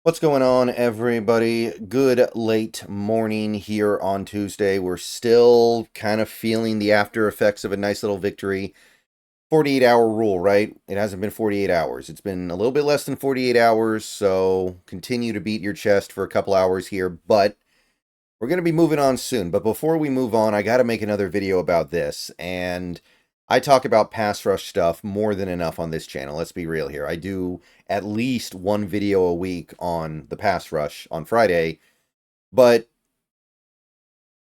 What's going on, everybody? Good late morning here on Tuesday. We're still kind of feeling the after effects of a nice little victory. 48-hour rule, right? It hasn't been 48 hours. It's been a little bit less than 48 hours, so continue to beat your chest for a couple hours here, but we're going to be moving on soon. But before we move on, I got to make another video about this, and I talk about pass rush stuff more than enough on this channel. Let's be real here. I do at least one video a week on the pass rush on Friday, but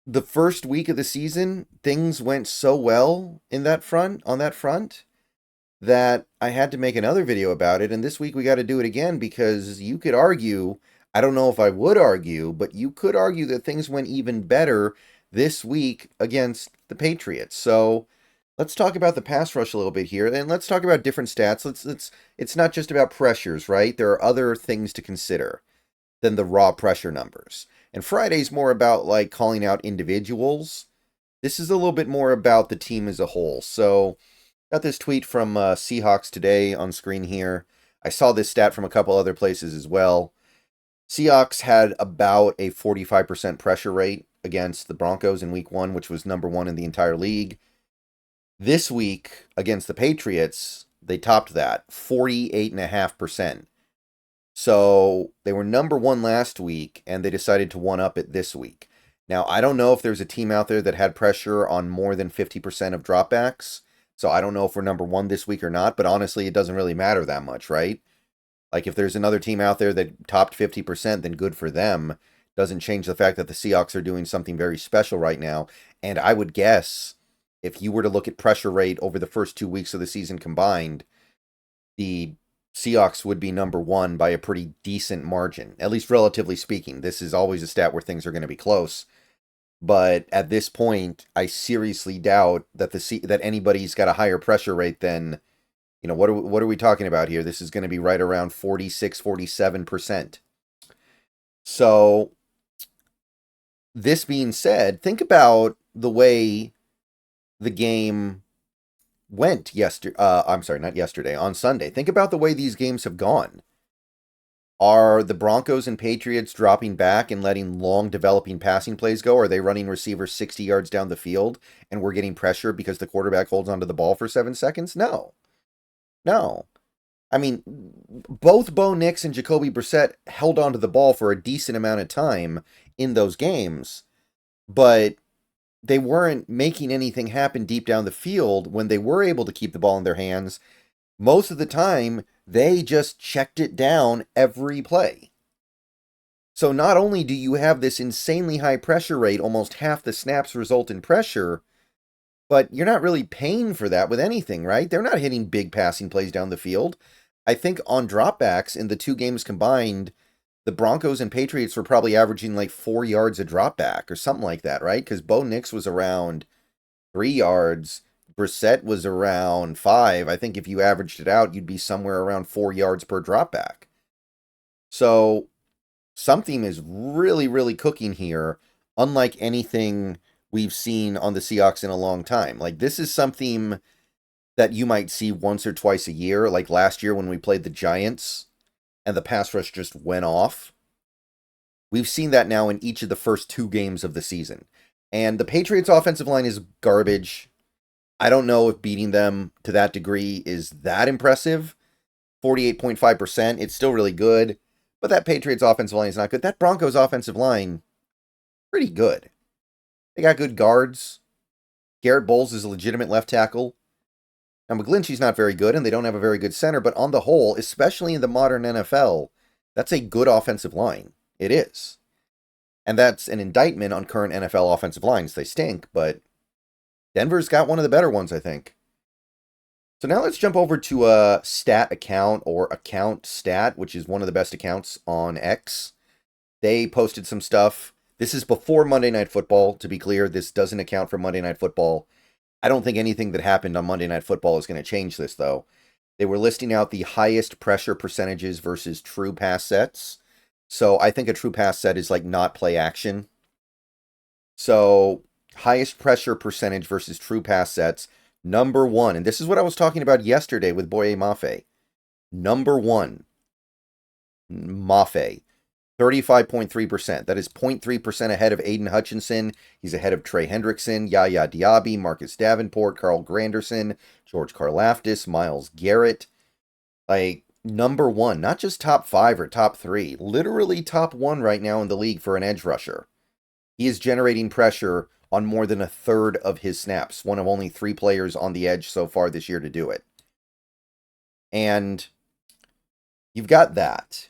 the first week of the season, things went so well on that front, that I had to make another video about it. And this week we got to do it again because you could argue, I don't know if I would argue, but you could argue that things went even better this week against the Patriots. So let's talk about the pass rush a little bit here, and let's talk about different stats. It's not just about pressures, right? There are other things to consider than the raw pressure numbers. And Friday's more about like calling out individuals. This is a little bit more about the team as a whole. So got this tweet from Seahawks today on screen here. I saw this stat from a couple other places as well. Seahawks had about a 45% pressure rate against the Broncos in week 1, which was number 1 in the entire league. This week against the Patriots, they topped that, 48.5%. So they were number 1 last week, and they decided to one-up it this week. Now, I don't know if there's a team out there that had pressure on more than 50% of dropbacks. So I don't know if we're number 1 this week or not, but honestly, it doesn't really matter that much, right? Like, if there's another team out there that topped 50%, then good for them. Doesn't change the fact that the Seahawks are doing something very special right now. And I would guess, if you were to look at pressure rate over the first 2 weeks of the season combined, the Seahawks would be number 1 by a pretty decent margin, at least relatively speaking. This is always a stat where things are going to be close. But at this point, I seriously doubt that that anybody's got a higher pressure rate than, what are we talking about here? This is going to be right around 46, 47%. So, this being said, think about the way the game went on Sunday. Think about the way these games have gone. Are the Broncos and Patriots dropping back and letting long developing passing plays go? Are they running receivers 60 yards down the field and we're getting pressure because the quarterback holds onto the ball for 7 seconds? No. No. I mean, both Bo Nix and Jacoby Brissett held onto the ball for a decent amount of time in those games, but they weren't making anything happen deep down the field. When they were able to keep the ball in their hands, most of the time, they just checked it down every play. So not only do you have this insanely high pressure rate, almost half the snaps result in pressure, but you're not really paying for that with anything, right? They're not hitting big passing plays down the field. I think on dropbacks in the 2 games combined, the Broncos and Patriots were probably averaging like 4 yards a dropback or something like that, right? Because Bo Nix was around 3 yards. Brissett was around 5. I think if you averaged it out, you'd be somewhere around 4 yards per dropback. So something is really, really cooking here, unlike anything we've seen on the Seahawks in a long time. Like, this is something that you might see once or twice a year, like last year when we played the Giants and the pass rush just went off. We've seen that now in each of the first 2 games of the season. And the Patriots' offensive line is garbage. I don't know if beating them to that degree is that impressive. 48.5%, it's still really good. But that Patriots offensive line is not good. That Broncos offensive line, pretty good. They got good guards. Garrett Bowles is a legitimate left tackle. Now, McGlinchey's not very good, and they don't have a very good center, but on the whole, especially in the modern NFL, that's a good offensive line. It is. And that's an indictment on current NFL offensive lines. They stink, but Denver's got one of the better ones, I think. So now let's jump over to a stat account, or account stat, which is one of the best accounts on X. They posted some stuff. This is before Monday Night Football, to be clear. This doesn't account for Monday Night Football. I don't think anything that happened on Monday Night Football is going to change this, though. They were listing out the highest pressure percentages versus true pass sets. So I think a true pass set is like not play action. So highest pressure percentage versus true pass sets. Number 1, and this is what I was talking about yesterday with Boye Mafe. Number 1, Mafe, 35.3%. That is 0.3% ahead of Aiden Hutchinson. He's ahead of Trey Hendrickson, Yaya Diaby, Marcus Davenport, Carl Granderson, George Karlaftis, Myles Garrett. Like, number one, not just top 5 or top 3, literally top 1 right now in the league for an edge rusher. He is generating pressure on more than a third of his snaps, one of only 3 players on the edge so far this year to do it. And you've got that.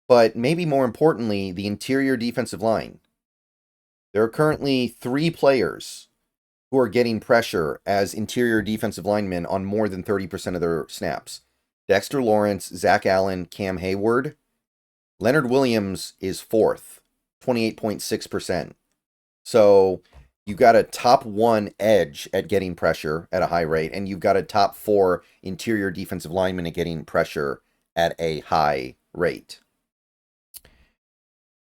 But maybe more importantly, the interior defensive line. There are currently 3 players who are getting pressure as interior defensive linemen on more than 30% of their snaps. Dexter Lawrence, Zach Allen, Cam Hayward. Leonard Williams is 4th, 28.6%. So you've got a top 1 edge at getting pressure at a high rate, and you've got a top 4 interior defensive lineman at getting pressure at a high rate.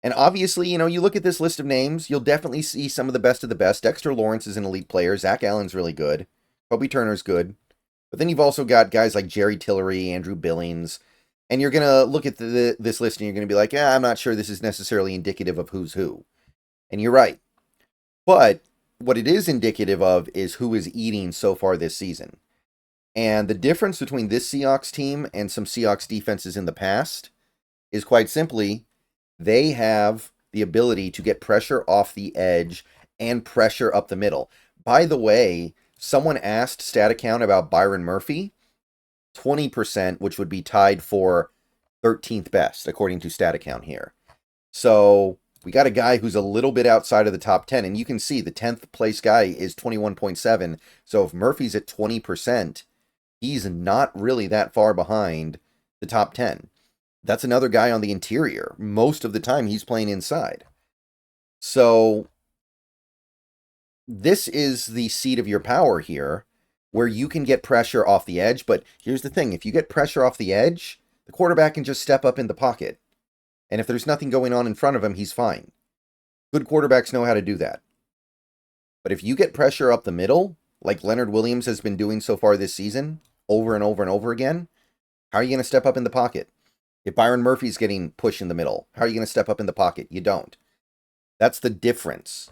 And obviously, you look at this list of names, you'll definitely see some of the best of the best. Dexter Lawrence is an elite player. Zach Allen's really good. Kobe Turner's good. But then you've also got guys like Jerry Tillery, Andrew Billings. And you're going to look at this list and you're going to be like, I'm not sure this is necessarily indicative of who's who. And you're right. But what it is indicative of is who is eating so far this season. And the difference between this Seahawks team and some Seahawks defenses in the past is quite simply, they have the ability to get pressure off the edge and pressure up the middle. By the way, someone asked StatAccount about Byron Murphy. 20%, which would be tied for 13th best, according to StatAccount here. So we got a guy who's a little bit outside of the top 10, and you can see the 10th place guy is 21.7. So if Murphy's at 20%, he's not really that far behind the top 10. That's another guy on the interior. Most of the time, he's playing inside. So this is the seat of your power here, where you can get pressure off the edge. But here's the thing. If you get pressure off the edge, the quarterback can just step up in the pocket. And if there's nothing going on in front of him, he's fine. Good quarterbacks know how to do that. But if you get pressure up the middle, like Leonard Williams has been doing so far this season, over and over and over again, how are you going to step up in the pocket? If Byron Murphy's getting pushed in the middle, how are you going to step up in the pocket? You don't. That's the difference.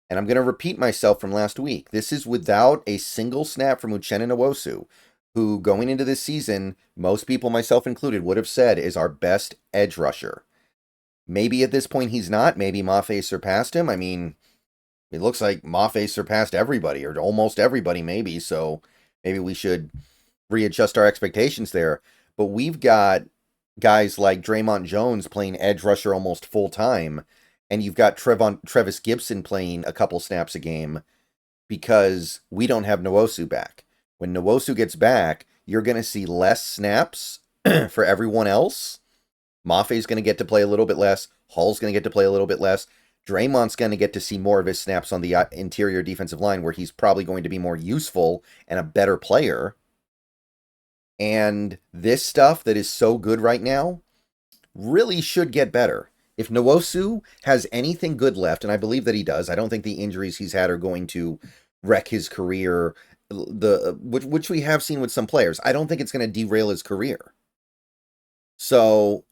And I'm going to repeat myself from last week. This is without a single snap from Uchenna Nwosu, who going into this season, most people, myself included, would have said is our best edge rusher. Maybe at this point he's not. Maybe Mafe surpassed him. I mean, it looks like Mafe surpassed everybody, or almost everybody maybe, so maybe we should readjust our expectations there. But we've got guys like Draymond Jones playing edge rusher almost full time, and you've got Trevis Gibson playing a couple snaps a game because we don't have Nwosu back. When Nwosu gets back, you're going to see less snaps for everyone else. Mafe's going to get to play a little bit less. Hall's going to get to play a little bit less. Draymond's going to get to see more of his snaps on the interior defensive line, where he's probably going to be more useful and a better player. And this stuff that is so good right now really should get better. If Nwosu has anything good left, and I believe that he does, I don't think the injuries he's had are going to wreck his career, which we have seen with some players. I don't think it's going to derail his career. So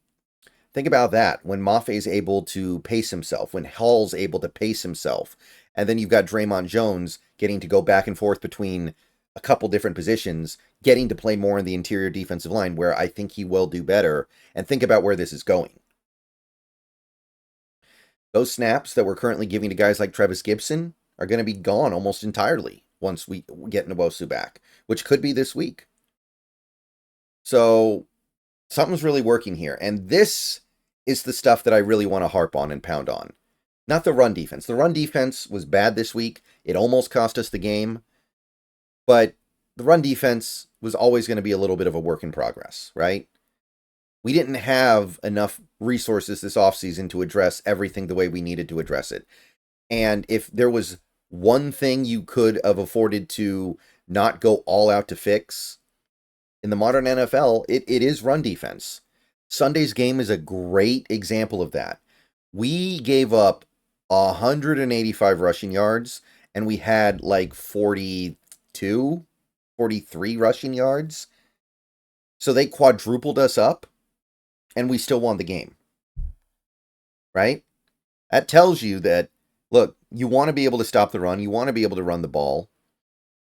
think about that. When Mafe's able to pace himself, when Hall's able to pace himself, and then you've got Draymond Jones getting to go back and forth between a couple different positions, getting to play more in the interior defensive line, where I think he will do better. And think about where this is going. Those snaps that we're currently giving to guys like Trevis Gibson are going to be gone almost entirely once we get Nwosu back, which could be this week. So something's really working here. And this is the stuff that I really want to harp on and pound on. Not the run defense. The run defense was bad this week. It almost cost us the game. But the run defense was always going to be a little bit of a work in progress, right? We didn't have enough resources this offseason to address everything the way we needed to address it. And if there was one thing you could have afforded to not go all out to fix in the modern NFL, it is run defense. Sunday's game is a great example of that. We gave up 185 rushing yards, and we had like 42, 43 rushing yards. So they quadrupled us up. and we still won the game. Right? That tells you that, look, you want to be able to stop the run. You want to be able to run the ball.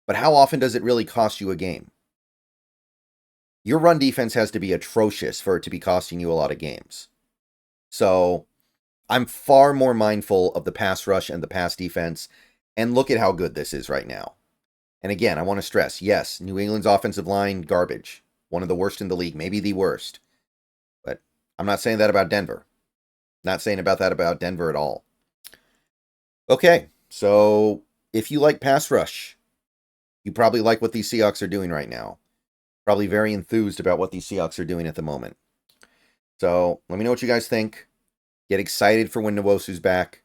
But how often does it really cost you a game? Your run defense has to be atrocious for it to be costing you a lot of games. So I'm far more mindful of the pass rush and the pass defense. And look at how good this is right now. And again, I want to stress, yes, New England's offensive line, garbage. One of the worst in the league, maybe the worst. But I'm not saying that about Denver. Not saying that about Denver at all. Okay, so if you like pass rush, you probably like what these Seahawks are doing right now. Probably very enthused about what these Seahawks are doing at the moment. So let me know what you guys think. Get excited for when Nwosu's back.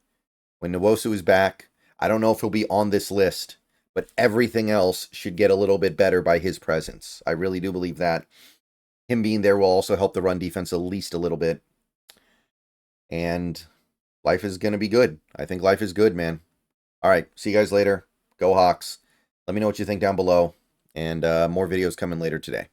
When Nwosu is back, I don't know if he'll be on this list, but everything else should get a little bit better by his presence. I really do believe that. Him being there will also help the run defense at least a little bit. And life is going to be good. I think life is good, man. All right, see you guys later. Go Hawks. Let me know what you think down below. And more videos coming later today.